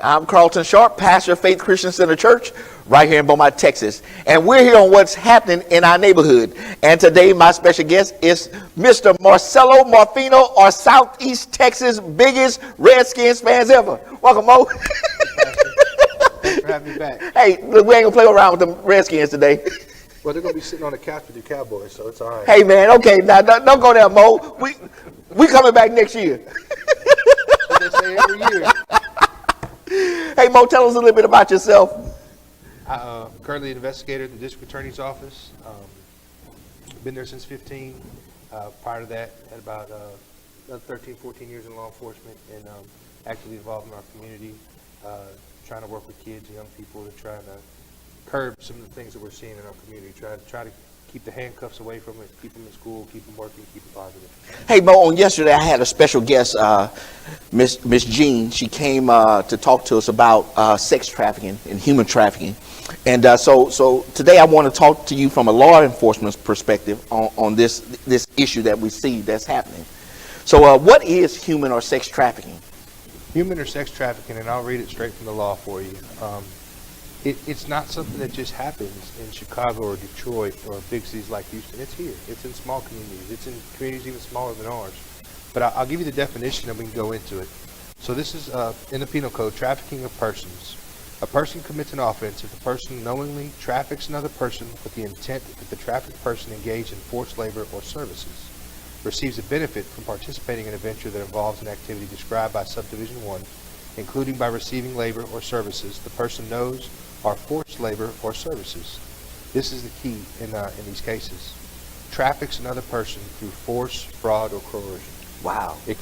I'm Carlton Sharp, pastor of Faith Christian Center Church, right here in Beaumont, Texas. And we're here on what's happening in our neighborhood. And today, my special guest is Mr. Marcelo Morfino, our Southeast Texas biggest Redskins fans ever. Welcome, Mo. Thanks for having me back. Hey, look, we ain't gonna play around with the Redskins today. Well, they're going to be sitting on the couch with your Cowboys, so it's all right. Hey, man, okay, now don't go there, Mo. We coming back next year. What they say every year. Hey, Mo, tell us a little bit about yourself. I'm currently an investigator at the district attorney's office. Been there since 15. Prior to that, had about 13, 14 years in law enforcement, and actively involved in our community, trying to work with kids and young people to try to curb some of the things that we're seeing in our community. Try to keep the handcuffs away from it, keep them in school, keep them working, keep them positive. Hey, Mo, on yesterday I had a special guest, Miss Jean. She came to talk to us about sex trafficking and human trafficking. And so today I want to talk to you from a law enforcement perspective on this issue that we see that's happening. So what is human or sex trafficking? Human or sex trafficking, and I'll read it straight from the law for you. It's not something that just happens in Chicago or Detroit or big cities like Houston. It's here. It's in small communities. It's in communities even smaller than ours. But I'll give you the definition and we can go into it. So this is in the Penal Code, trafficking of persons. A person commits an offense if the person knowingly traffics another person with the intent that the trafficked person engage in forced labor or services, receives a benefit from participating in a venture that involves an activity described by Subdivision 1, including by receiving labor or services the person knows are forced labor or services. This is the key in these cases. Traffics another person through force, fraud, or coercion. Wow. It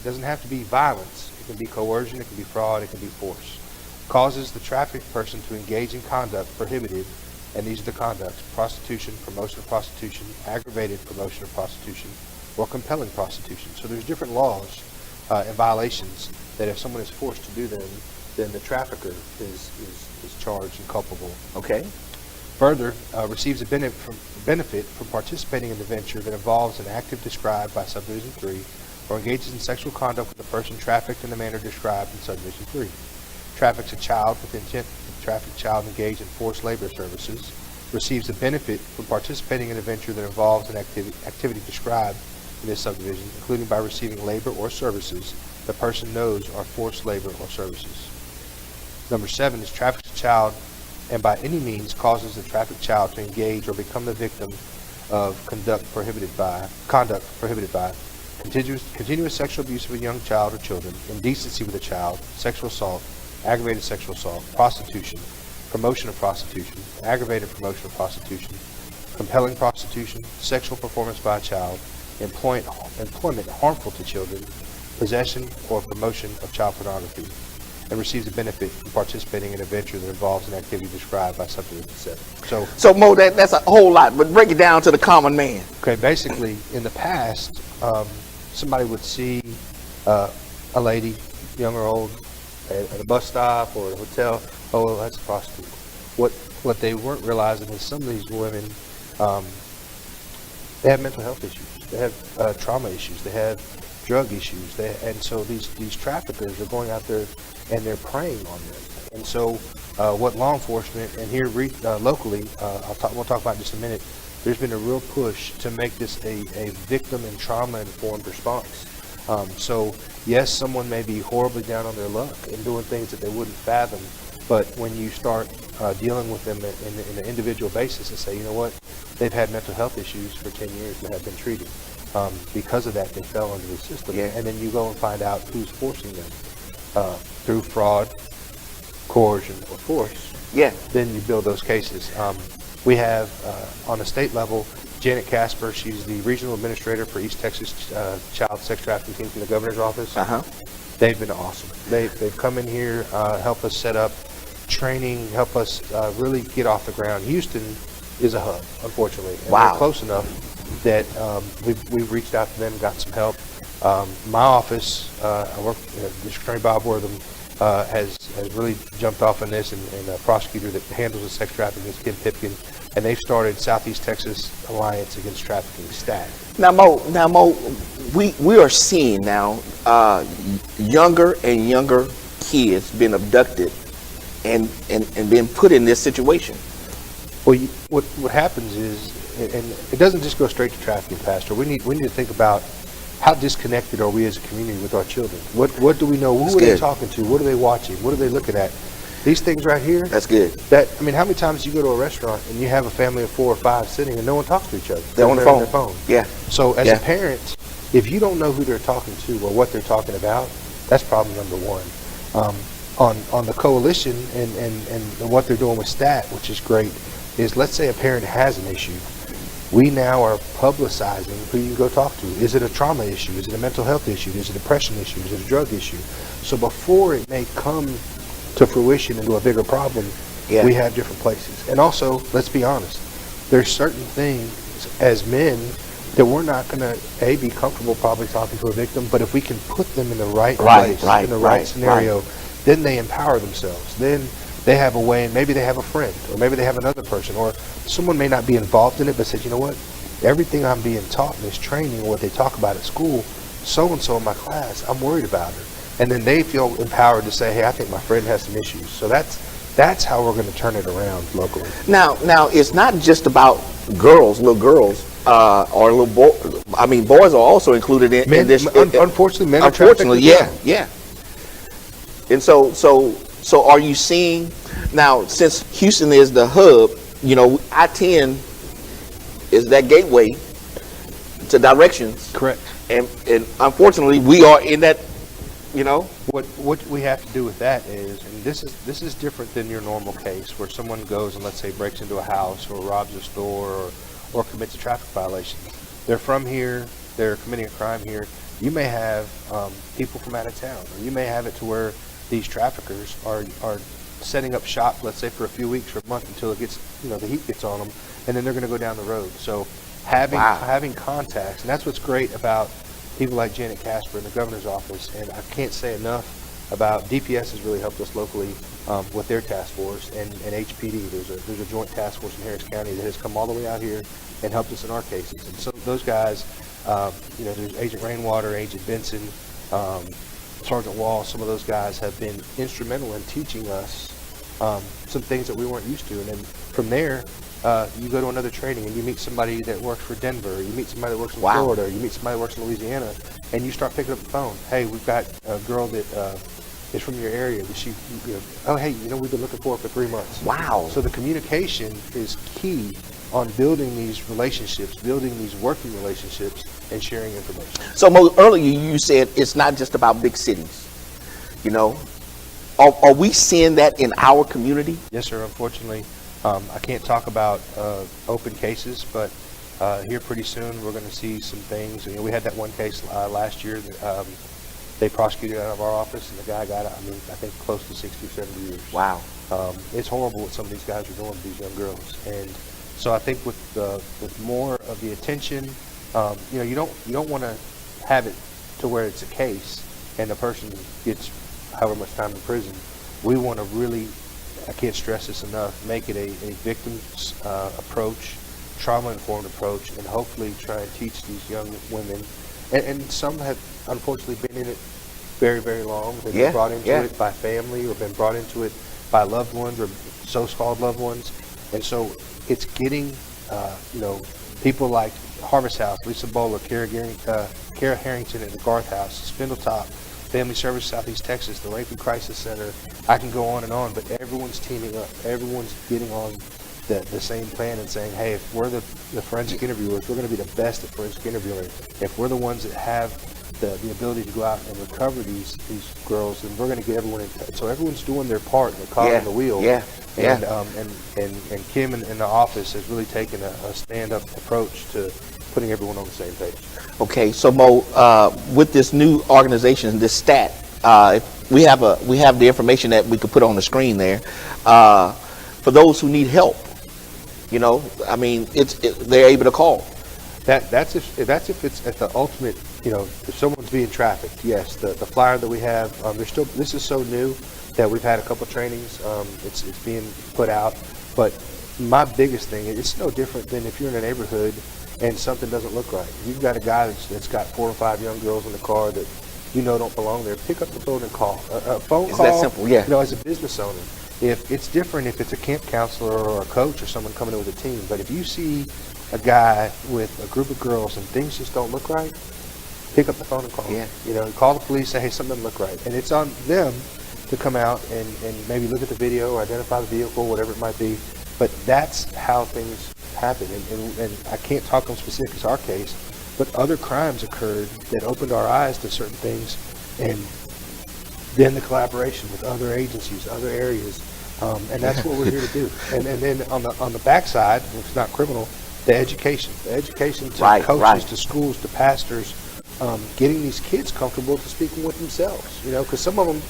doesn't have to be violence. It can be coercion, it can be fraud, it can be force. Causes the trafficked person to engage in conduct prohibited, and these are the conducts: prostitution, promotion of prostitution, aggravated promotion of prostitution, or compelling prostitution. So there's different laws and violations that if someone is forced to do them, then the trafficker is charged and culpable. Okay. Further, receives a benefit from participating in the venture that involves an active described by Subdivision 3, or engages in sexual conduct with the person trafficked in the manner described in Subdivision 3. Traffics a child with intent to traffic child engaged in forced labor services, receives a benefit from participating in a venture that involves an activity described in this subdivision, including by receiving labor or services the person knows are forced labor or services. Number 7 is traffics a child and by any means causes the trafficked child to engage or become the victim of conduct prohibited by, continuous sexual abuse of a young child or children, indecency with a child, sexual assault, aggravated sexual assault, prostitution, promotion of prostitution, aggravated promotion of prostitution, compelling prostitution, sexual performance by a child, employment harmful to children, possession or promotion of child pornography, and receives a benefit from participating in a venture that involves an activity described by Subdivision 7. So Mo, that's a whole lot, but break it down to the common man. Okay, basically, in the past, somebody would see a lady, young or old, at a bus stop or a hotel. Oh, that's a prostitute. What they weren't realizing is some of these women, they have mental health issues. They have trauma issues. They have drug issues. And so these traffickers are going out there and they're preying on them. And so what law enforcement, and here locally, we'll talk about in just a minute, there's been a real push to make this a victim and trauma-informed response. So yes, someone may be horribly down on their luck and doing things that they wouldn't fathom, but when you start dealing with them in an individual basis and say, you know what, they've had mental health issues for 10 years and have been treated. Because of that, they fell into the system. Yeah. And then you go and find out who's forcing them through fraud, coercion, or force. Yeah. Then you build those cases. We have, on a state level, Janet Casper. She's the regional administrator for East Texas Child Sex Trafficking Team from the governor's office. They've been awesome. They've come in here, help us set up training, help us really get off the ground. Houston is a hub, unfortunately. And wow. We're close enough that we've reached out to them, got some help. My office, I work, District Attorney Bob Wortham, has really jumped off on this, and a prosecutor that handles the sex trafficking is Kim Pipkin, and they've started Southeast Texas Alliance Against Trafficking, STAT. Now Mo, we are seeing now younger and younger kids been abducted and been put in this situation? Well, what happens is, and it doesn't just go straight to trafficking, Pastor. We need to think about how disconnected are we as a community with our children. What do we know? Who are they talking to? What are they watching? What are they looking at? These things right here. That's good. I mean, how many times you go to a restaurant and you have a family of 4 or 5 sitting and no one talks to each other? They're on the their phone. phone. Yeah. So as a parent, if you don't know who they're talking to or what they're talking about, that's problem number one. On the coalition and what they're doing with STAT, which is great, is let's say a parent has an issue. We now are publicizing who you can go talk to. Is it a trauma issue? Is it a mental health issue? Is it a depression issue? Is it a drug issue? So before it may come to fruition into a bigger problem, we have different places. And also, let's be honest, there's certain things as men that we're not going to, be comfortable probably talking to a victim, but if we can put them in the right place, in the right scenario, then they empower themselves. Then they have a way, and maybe they have a friend, or maybe they have another person, or someone may not be involved in it, but says, you know what, everything I'm being taught in this training, or what they talk about at school, so-and-so in my class, I'm worried about her. And then they feel empowered to say, hey, I think my friend has some issues. So that's how we're going to turn it around locally. Now, it's not just about girls, little girls, or little boys. I mean, boys are also included in this. Unfortunately, men are unfortunately, yeah. And so are you seeing now, since Houston is the hub, I-10 is that gateway to directions. Correct. And unfortunately, we are in that. What we have to do with that is, and this is different than your normal case where someone goes and, let's say, breaks into a house or robs a store or commits a traffic violation. They're from here, they're committing a crime here. You may have people from out of town, or you may have it to where these traffickers are setting up shop, let's say, for a few weeks or a month until it gets, the heat gets on them, and then they're going to go down the road. So having contacts, and that's what's great about people like Janet Casper in the governor's office, and I can't say enough about DPS has really helped us locally with their task force, and HPD. There's a joint task force in Harris County that has come all the way out here and helped us in our cases. And so those guys, there's Agent Rainwater, Agent Benson, Sergeant Wall. Some of those guys have been instrumental in teaching us some things that we weren't used to, and then from there. You go to another training and you meet somebody that works for Denver, or you meet somebody that works in Florida, or you meet somebody that works in Louisiana, and you start picking up the phone. Hey, we've got a girl that is from your area. Oh, hey, we've been looking for her for 3 months. Wow. So the communication is key on building these relationships, building these working relationships, and sharing information. So earlier you said it's not just about big cities. Are we seeing that in our community? Yes, sir. Unfortunately. I can't talk about open cases, but here pretty soon we're going to see some things. We had that one case last year that they prosecuted out of our office, and the guy got, I think close to 60 or 70 years. Wow. It's horrible what some of these guys are doing to these young girls. And so I think with more of the attention, you don't want to have it to where it's a case and the person gets however much time in prison. We want to really, I can't stress this enough, make it a victim's approach, trauma-informed approach, and hopefully try and teach these young women, and some have unfortunately been in it very, very long. They've been brought into it by family, or been brought into it by loved ones, or so-called loved ones. And so it's getting, people like Harvest House, Lisa Bowler, Kara Harrington at the Garth House, Spindletop, Family Service Southeast Texas, the Rape and Crisis Center. I can go on and on, but everyone's teaming up. Everyone's getting on the same plan and saying, hey, if we're the forensic interviewers, we're going to be the best at forensic interviewing. If we're the ones that have the ability to go out and recover these girls, then we're going to get everyone in touch. So everyone's doing their part, and they're caught on the wheel. And Kim in the office has really taken a stand-up approach to putting everyone on the same page. Okay, so Mo, with this new organization, this STAT, we have the information that we could put on the screen there. For those who need help, they're able to call. That's if it's at the ultimate, if someone's being trafficked. Yes, the flyer that we have, this is so new that we've had a couple trainings. It's being put out, but my biggest thing, it's no different than if you're in a neighborhood and something doesn't look right. You've got a guy that's got 4 or 5 young girls in the car that you know don't belong there, pick up the phone and call. A phone It's call, that simple, yeah. you know, as a business owner, if it's different if it's a camp counselor or a coach or someone coming in with a team, but if you see a guy with a group of girls and things just don't look right, pick up the phone and call. Yeah. You know, call the police, say, hey, something doesn't look right. And it's on them to come out and maybe look at the video or identify the vehicle, whatever it might be. But that's how things happen. And I can't talk on specifics our case, but other crimes occurred that opened our eyes to certain things. And then the collaboration with other agencies, other areas. And that's what we're here to do. And then on the backside, if it's not criminal, the education to coaches, to schools, to pastors, getting these kids comfortable to speaking with themselves, you know, because some of them,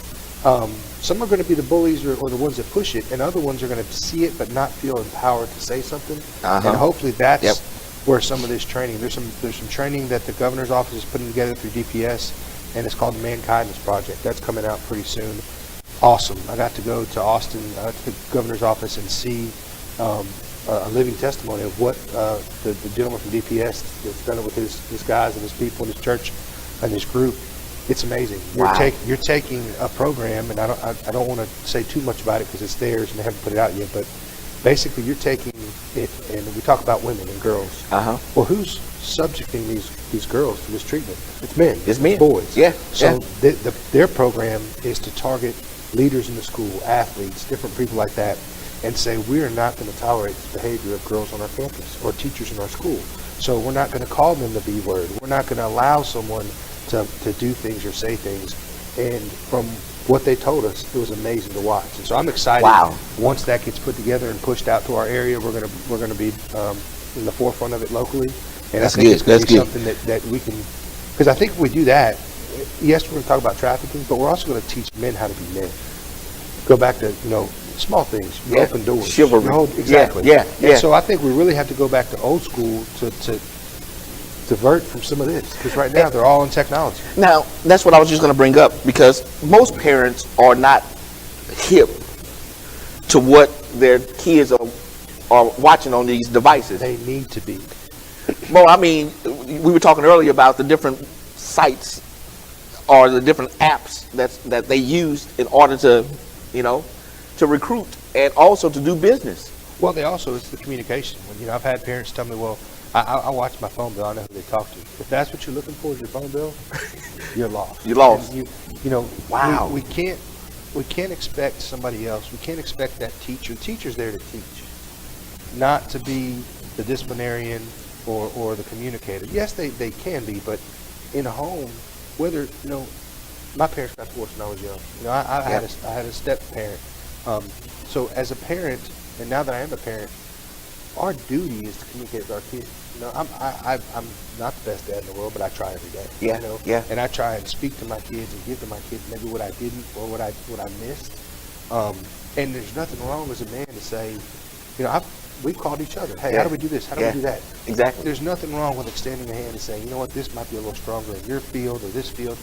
some are going to be the bullies or the ones that push it, and other ones are going to see it but not feel empowered to say something. And hopefully that's where some of this training, there's some training that the governor's office is putting together through DPS, and it's called the Man Kindness Project. That's coming out pretty soon. Awesome. I got to go to Austin, to the governor's office, and see a living testimony of what the gentleman from DPS that's done it with his guys and his people and his church and his group. It's amazing. You're taking a program, and I don't want to say too much about it because it's theirs and they haven't put it out yet, but basically you're taking it, and we talk about women and girls. Well, who's subjecting these girls to this treatment? It's men. It's men. Boys. Yeah. So their program is to target leaders in the school, athletes, different people like that, and say we are not going to tolerate the behavior of girls on our campus or teachers in our school. So we're not going to call them the B word. We're not going to allow someone to do things or say things. And from what they told us, it was amazing to watch. And so I'm excited. Once that gets put together and pushed out to our area, we're going to be in the forefront of it locally. And that's I think good. it's going to be That's something that we can, because I think if we do that, yes, we're going to talk about trafficking, but we're also going to teach men how to be men. Go back to, you know, small things. You open doors. Chivalry. Exactly. Yeah. And so I think we really have to go back to old school to divert from some of this, because right now they're all in technology. Now, that's what I was just going to bring up, because most parents are not hip to what their kids are watching on these devices. They need to be. Well, I mean, we were talking earlier about the different sites or the different apps that they use in order to, you know, to recruit and also to do business. Well, it's the communication. When, you know, I've had parents tell me, well, I watch my phone bill, I know who they talk to. If that's what you're looking for is your phone bill, you're lost. You're lost. And you know, we can't expect somebody else. We can't expect that teacher. Teacher's there to teach, not to be the disciplinarian or the communicator. Yes, they can be, but in a home, whether, you know, my parents got divorced when I was young. You know, I had a step parent. So as a parent, and now that I am a parent, our duty is to communicate with our kids. You know, I'm not the best dad in the world, but I try every day. Yeah. You know? Yeah. And I try and speak to my kids and give to my kids maybe what I didn't or what I missed. And there's nothing wrong as a man to say, you know, we've called each other. Hey, how do we do this? How do we do that? Exactly. There's nothing wrong with extending a hand and saying, you know what, this might be a little stronger in your field or this field.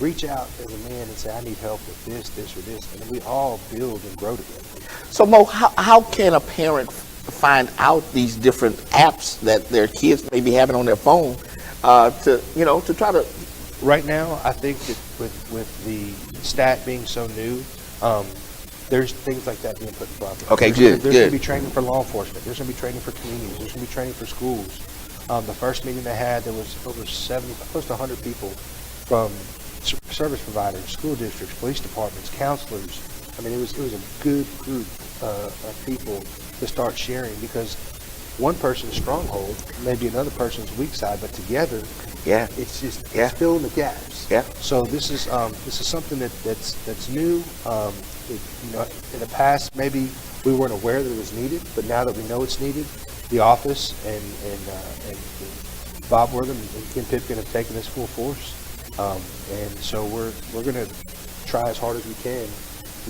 Reach out as a man and say, I need help with this, or this, and then we all build and grow together. So, Mo, how can a parent find out these different apps that their kids may be having on their phone to try to? Right now, I think that with the stat being so new, there's things like that being put in progress. Okay, There's good. going to be training for law enforcement. There's going to be training for communities. There's going to be training for schools. The first meeting they had, there was over 70, close to 100 people from service providers, school districts, police departments, counselors. I mean, it was a good group of people to start sharing, because one person's stronghold may be another person's weak side, but together, it's just it's filling the gaps. Yeah. So this is something that's new. You know, in the past, maybe we weren't aware that it was needed, but now that we know it's needed, the office and Bob Wortham and Ken Pipkin have taken this full force. And so we're going to try as hard as we can,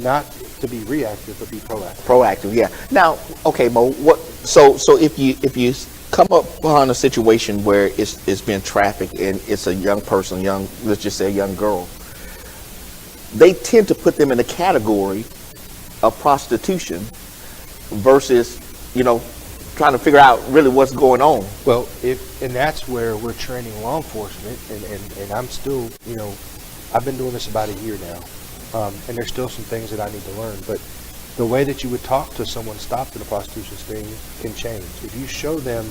not to be reactive, but be proactive. Proactive, yeah. Now, okay, Mo. So if you come up on a situation where it's been trafficked and it's a young person, let's just say a young girl, they tend to put them in the category of prostitution versus, you know, trying to figure out really what's going on. Well, and that's where we're training law enforcement, and I'm still, you know, I've been doing this about a year now, and there's still some things that I need to learn. But the way that you would talk to someone stopped in a prostitution sting can change. If you show them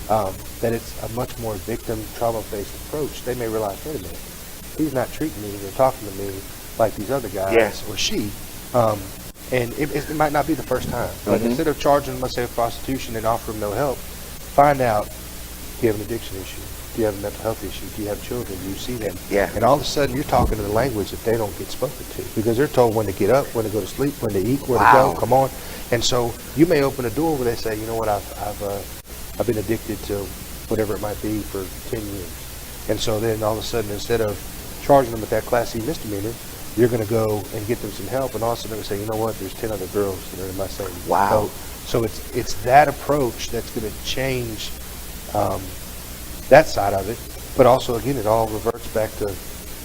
that it's a much more victim, trauma-based approach, they may realize, wait a minute, he's not treating me or talking to me like these other guys or she. And it might not be the first time, but instead of charging them, let's say, prostitution and offering them no help, find out, do you have an addiction issue? Do you have a mental health issue? Do you have children? Do you see them? Yeah. And all of a sudden, you're talking to the language that they don't get spoken to, because they're told when to get up, when to go to sleep, when to eat, where to go, come on. And so you may open a door where they say, you know what, I've been addicted to whatever it might be for 10 years. And so then all of a sudden, instead of charging them with that Class C misdemeanor, you're going to go and get them some help, and all of a sudden they're going to say, you know what, there's 10 other girls that are in my same boat. So it's that approach that's going to change that side of it. But also, again, it all reverts back to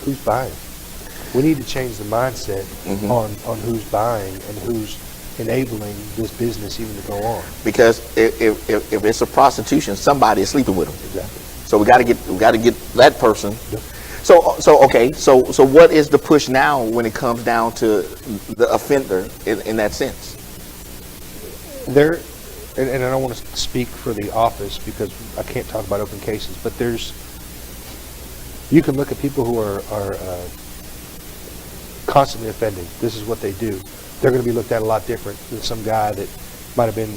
who's buying. We need to change the mindset on who's buying and who's enabling this business even to go on. Because if it's a prostitution, somebody is sleeping with them. Exactly. So we got to get that person. Yep. So what is the push now when it comes down to the offender in that sense? And I don't want to speak for the office because I can't talk about open cases, but you can look at people who are constantly offending. This is what they do. They're going to be looked at a lot different than some guy that might have been,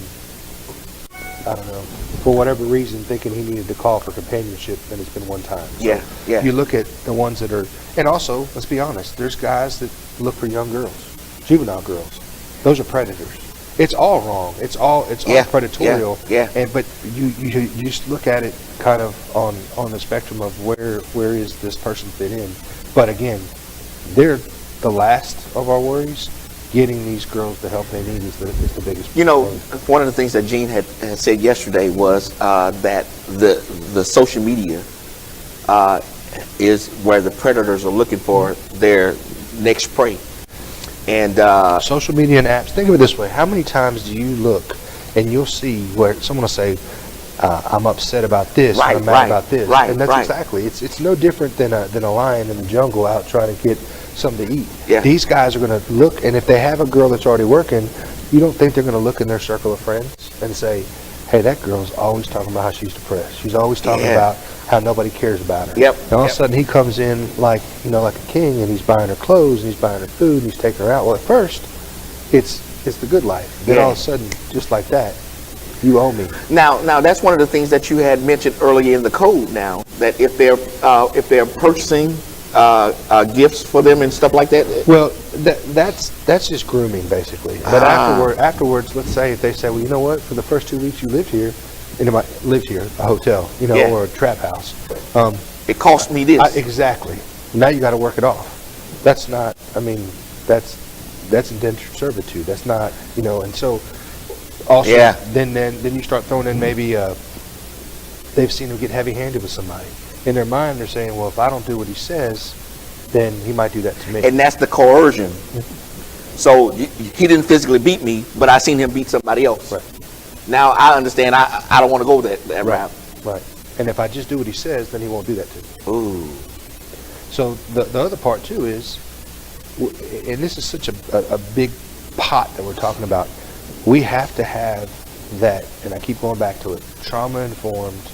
I don't know, for whatever reason, thinking he needed to call for companionship, and it's been one time. Yeah. You look at the ones that are, and also, let's be honest, there's guys that look for young girls, juvenile girls. Those are predators. It's all wrong. It's all predatorial. But you just look at it kind of on the spectrum of where is this person fit in. But again, they're the last of our worries. Getting these girls the help they need is the biggest. You know, one of the things that Gene had said yesterday was that the social media is where the predators are looking for their next prey. And social media and apps, think of it this way. How many times do you look and you'll see where someone will say, I'm upset about this, I'm mad about this. And that's exactly, it's no different than a lion in the jungle out trying to get something to eat. Yeah. These guys are going to look, and if they have a girl that's already working, you don't think they're going to look in their circle of friends and say, hey, that girl's always talking about how she's depressed. She's always talking about how nobody cares about her. And all of a sudden he comes in like a king, and he's buying her clothes, and he's buying her food, and he's taking her out. Well, at first, it's the good life. Then all of a sudden, just like that, you owe me. Now that's one of the things that you had mentioned earlier in the code. Now that if they're purchasing gifts for them and stuff like that. Well, that's just grooming basically. But afterwards, let's say if they say, well, you know what, for the first 2 weeks you lived here, a hotel, or a trap house. It cost me this. Exactly. Now you got to work it off. That's not. I mean, that's indentured servitude. That's not. And so. Also, then you start throwing in maybe they've seen him get heavy-handed with somebody. In their mind, they're saying, well, if I don't do what he says, then he might do that to me. And that's the coercion. So he didn't physically beat me, but I seen him beat somebody else. Right. Now I understand. I don't want to go that route. Right. And if I just do what he says, then he won't do that to me. Ooh. So the other part too is, and this is such a big pot that we're talking about. We have to have that, and I keep going back to it, trauma-informed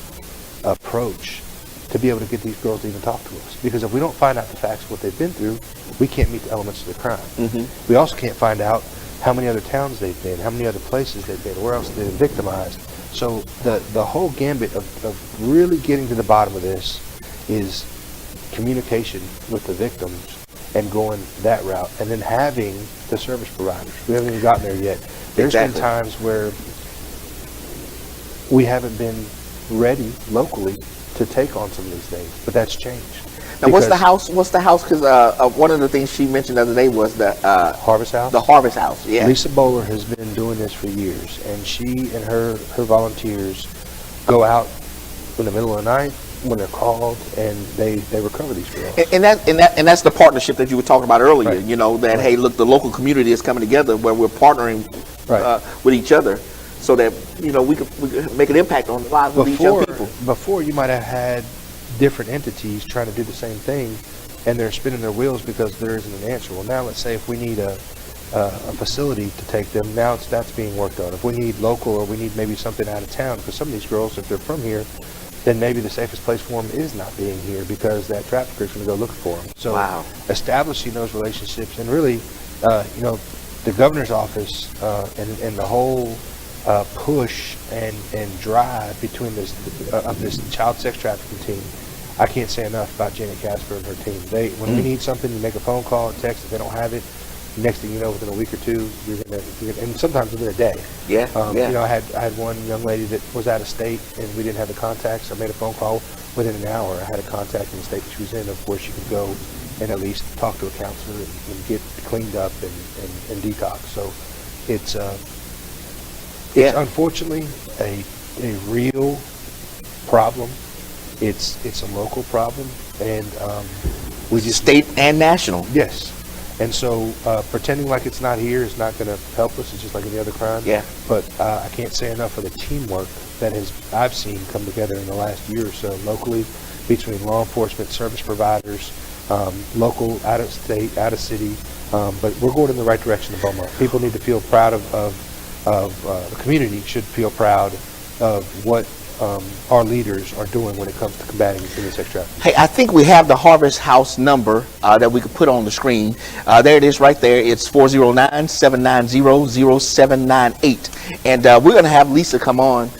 approach to be able to get these girls to even talk to us. Because if we don't find out the facts of what they've been through, we can't meet the elements of the crime. We also can't find out how many other towns they've been, how many other places they've been, where else they've been victimized. So the whole gambit of really getting to the bottom of this is communication with the victims and going that route, and then having the service providers. We haven't even gotten there yet. There's been times where we haven't been ready locally to take on some of these things, but that's changed. Now, what's the house? Because one of the things she mentioned the other day was the Harvest House. The Harvest House. Yeah. Lisa Bowler has been doing this for years, and she and her volunteers go out in the middle of the night when they're called, and they recover these girls. And that's the partnership that you were talking about earlier. Right. Hey, look, the local community is coming together where we're partnering with each other, so that we could make an impact on the lives of these young people. Before, you might have had different entities trying to do the same thing, and they're spinning their wheels because there isn't an answer. Well, now let's say if we need a facility to take them, now that's being worked on. If we need local, or we need maybe something out of town, because some of these girls, if they're from here, then maybe the safest place for them is not being here, because that trafficker's going to go looking for them. So establishing those relationships, and really, the governor's office and the whole push and drive between this child sex trafficking team, I can't say enough about Janet Casper and her team. When we need something, you make a phone call, text. If they don't have it, next thing you know, within a week or two, you're gonna and sometimes within a day. I had one young lady that was out of state, and we didn't have the contacts. I made a phone call. Within an hour, I had a contact in the state that she was in, of where she could go and at least talk to a counselor and get cleaned up and detox. So it's unfortunately a real problem. It's a local problem, and we just state and national. Yes. And so pretending like it's not here is not going to help us. It's just like any other crime. Yeah. But I can't say enough of the teamwork that I've seen come together in the last year or so locally, between law enforcement, service providers, local, out of state, out of city. But we're going in the right direction in Beaumont. People need to feel proud of the community should feel proud of what our leaders are doing when it comes to combating human sex trafficking. Hey, I think we have the Harvest House number that we could put on the screen. There it is right there. It's 409-790-0798. And we're going to have Lisa come on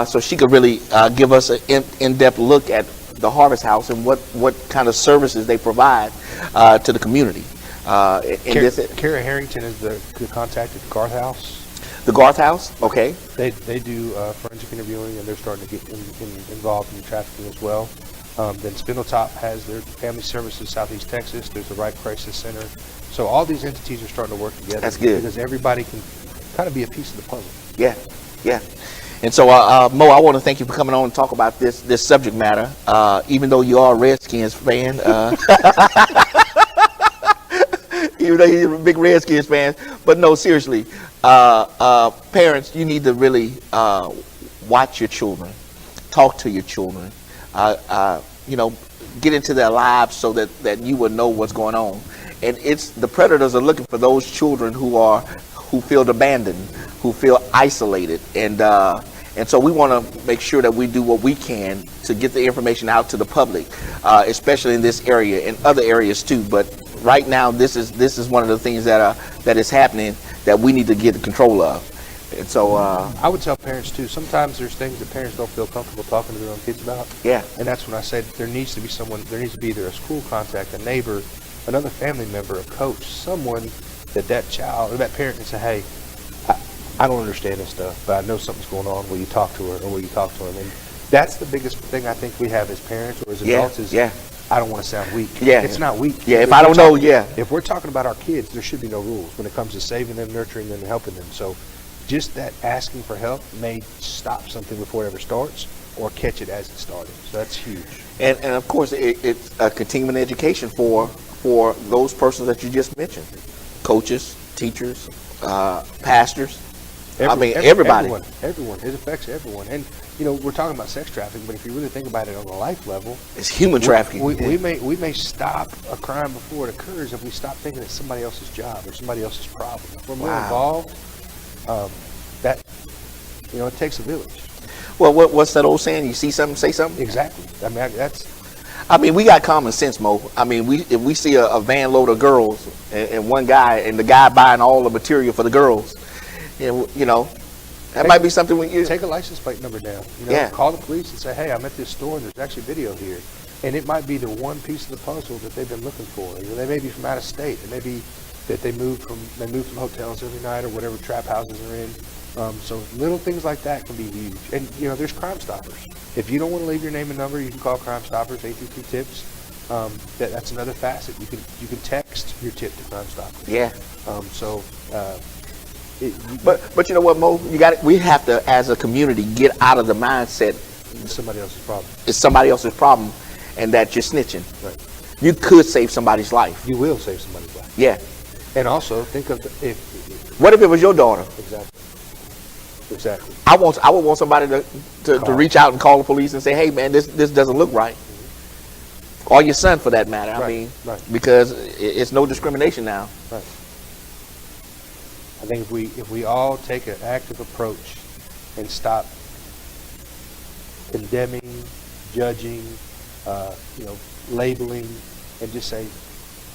so she could really give us an in-depth look at the Harvest House and what kind of services they provide to the community. Kara Harrington is the contact at the Garth House. The Garth House, okay. They do forensic interviewing, and they're starting to get involved in trafficking as well. Then Spindletop has their family services, Southeast Texas. There's the Right Crisis Center. So all these entities are starting to work together. That's good. Because everybody can kind of be a piece of the puzzle. Yeah. And so, Mo, I want to thank you for coming on and talk about this subject matter. Even though you are a Redskins fan, even though you're a big Redskins fan, but no, seriously. Parents, you need to really watch your children, talk to your children, get into their lives so that you will know what's going on. And the predators are looking for those children who feel abandoned, who feel isolated, and so we want to make sure that we do what we can to get the information out to the public, especially in this area and other areas too. But right now, this is one of the things that is happening that we need to get control of. And so I would tell parents too, sometimes there's things that parents don't feel comfortable talking to their own kids about. Yeah. And that's when I said there needs to be either a school contact, a neighbor, another family member, a coach, someone that child or that parent can say, hey, I don't understand this stuff, but I know something's going on. Will you talk to her, or will you talk to him? And that's the biggest thing I think we have as parents or as adults is I don't want to sound weak. Yeah. It's not weak. Yeah, if I don't know, If we're talking about our kids, there should be no rules when it comes to saving them, nurturing them, and helping them. So just that asking for help may stop something before it ever starts or catch it as it started. So that's huge. And of course, it's a continuing education for those persons that you just mentioned. Coaches, teachers, pastors. Everybody. Everyone. It affects everyone. And, we're talking about sex trafficking, but if you really think about it on a life level, it's human trafficking. We may stop a crime before it occurs if we stop thinking it's somebody else's job or somebody else's problem. If we're more involved, it takes a village. Well, what's that old saying? You see something, say something? Exactly. We got common sense, Mo. If we see a van load of girls and one guy, and the guy buying all the material for the girls, that might be something we use. Take a license plate number down. Call the police and say, hey, I'm at this store and there's actually video here. And it might be the one piece of the puzzle that they've been looking for. They may be from out of state. It may be that they move from hotels every night or whatever trap houses are in. So little things like that can be huge. And, there's Crime Stoppers. If you don't want to leave your name and number, you can call Crime Stoppers, 822-TIPS. That's another facet. You can text your tip to Crime Stoppers. Yeah. But you know what, Mo? We have to, as a community, get out of the mindset it's somebody else's problem. It's somebody else's problem, and that you're snitching. Right. You could save somebody's life. You will save somebody's life. Yeah. And also think of what if it was your daughter? Exactly. I would want somebody to reach out and call the police and say, hey man, this doesn't look right. or your son for that matter. I Right, mean, right. because it's no discrimination now. Right. I think if we all take an active approach and stop condemning, judging, labeling, and just say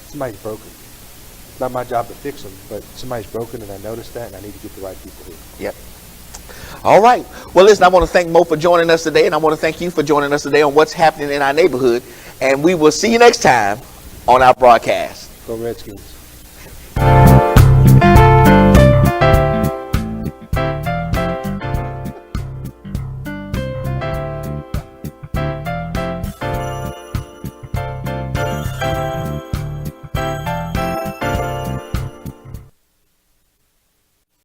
somebody's broken. It's not my job to fix them, but somebody's broken, and I noticed that, and I need to get the right people here. Yep. All right. Well, listen, I want to thank Mo for joining us today, and I want to thank you for joining us today on what's happening in our neighborhood. And we will see you next time on our broadcast. Go Redskins.